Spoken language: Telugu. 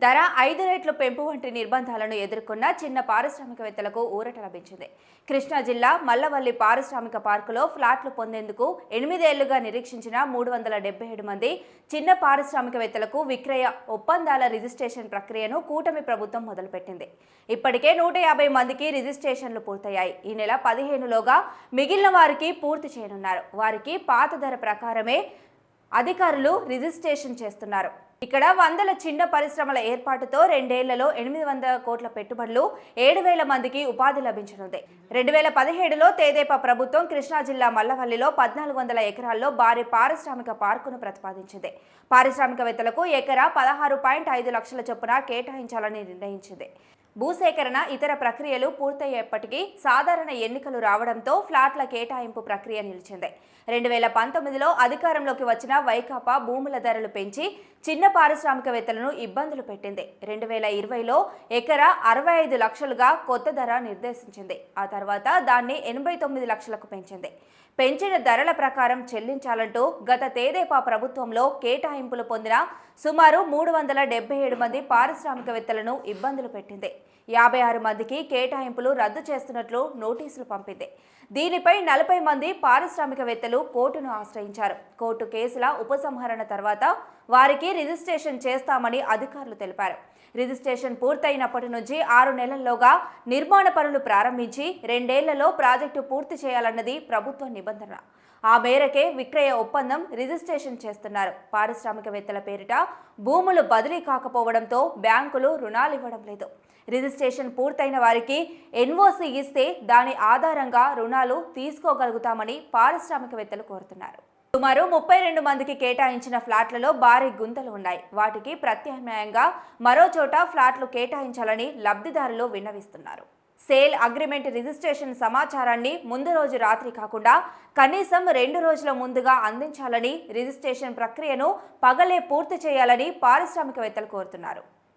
ధర 5 రెట్లు పెంపు వంటి నిర్బంధాలను ఎదుర్కొన్న చిన్న పారిశ్రామికవేత్తలకు ఊరట లభించింది. కృష్ణా జిల్లా మల్లవల్లి పారిశ్రామిక పార్కులో ఫ్లాట్లు పొందేందుకు 8 ఏళ్లుగా నిరీక్షించిన 377 మంది చిన్న పారిశ్రామికవేత్తలకు విక్రయ ఒప్పందాల రిజిస్ట్రేషన్ ప్రక్రియను కూటమి ప్రభుత్వం మొదలుపెట్టింది. ఇప్పటికే 150 మందికి రిజిస్ట్రేషన్లు పూర్తయ్యాయి. ఈ నెల 15లోగా మిగిలిన వారికి పూర్తి చేయనున్నారు. వారికి పాత ధర ప్రకారమే అధికారులు రిజిస్ట్రేషన్ చేస్తున్నారు. ఇక్కడ వందల చిన్న పరిశ్రమల ఏర్పాటుతో 2 ఏళ్లలో 800 కోట్ల పెట్టుబడులు, 7,000 మందికి ఉపాధి లభించనుంది. 2017లో తెదేపా ప్రభుత్వం కృష్ణా జిల్లా మల్లవల్లిలో 1400 ఎకరాల్లో భారీ పారిశ్రామిక పార్కును ప్రతిపాదించింది. పారిశ్రామికవేత్తలకు ఎకరా 16.5 లక్షల చొప్పున కేటాయించాలని నిర్ణయించింది. భూసేకరణ ఇతర ప్రక్రియలు పూర్తయ్యేప్పటికీ సాధారణ ఎన్నికలు రావడంతో ఫ్లాట్ల కేటాయింపు ప్రక్రియ నిలిచింది. 2019లో అధికారంలోకి వచ్చిన వైకాపా భూముల ధరలు పెంచి చిన్న పారిశ్రామికవేత్తలను ఇబ్బందులు పెట్టింది. 2020లో ఎకరా 65 లక్షలుగా కొత్త ధర నిర్దేశించింది. ఆ తర్వాత దాన్ని 89 లక్షలకు పెంచింది. పెంచిన ధరల ప్రకారం చెల్లించాలంటూ గత తెదేపా ప్రభుత్వంలో కేటాయింపులు పొందిన సుమారు 377 మంది పారిశ్రామికవేత్తలను ఇబ్బందులు పెట్టింది. 56 మందికి కేటాయింపులు రద్దు చేస్తున్నట్లు నోటీసులు పంపింది. దీనిపై 40 మంది పారిశ్రామికవేత్తలు కోర్టును ఆశ్రయించారు. కోర్టు కేసుల ఉపసంహరణ తర్వాత వారికి రిజిస్ట్రేషన్ చేస్తామని అధికారులు తెలిపారు. రిజిస్ట్రేషన్ పూర్తయినప్పటి నుంచి 6 నెలల్లోగా నిర్మాణ పనులు ప్రారంభించి 2 ఏళ్లలో ప్రాజెక్టు పూర్తి చేయాలన్నది ప్రభుత్వ నిబంధన. ఆ మేరకే విక్రయ ఒప్పందం రిజిస్ట్రేషన్ చేస్తున్నారు. పారిశ్రామికవేత్తల పేరిట భూములు బదిలీ కాకపోవడంతో బ్యాంకులు రుణాలు ఇవ్వడం లేదు. రిజిస్ట్రేషన్ పూర్తయిన వారికి ఎన్ఓసి ఇస్తే దాని ఆధారంగా రుణాలు తీసుకోగలుగుతామని పారిశ్రామికవేత్తలు కోరుతున్నారు. సుమారు 32 మందికి కేటాయించిన ఫ్లాట్లలో భారీ గుంతలు ఉన్నాయి. వాటికి ప్రత్యామ్నాయంగా మరో చోట ఫ్లాట్లు కేటాయించాలని లబ్ధిదారులు విన్నవిస్తున్నారు. సేల్ అగ్రిమెంట్ రిజిస్ట్రేషన్ సమాచారాన్ని ముందు రోజు రాత్రి కాకుండా కనీసం 2 రోజుల ముందుగా అందించాలని, రిజిస్ట్రేషన్ ప్రక్రియను పగలే పూర్తి చేయాలని పారిశ్రామికవేత్తలు కోరుతున్నారు.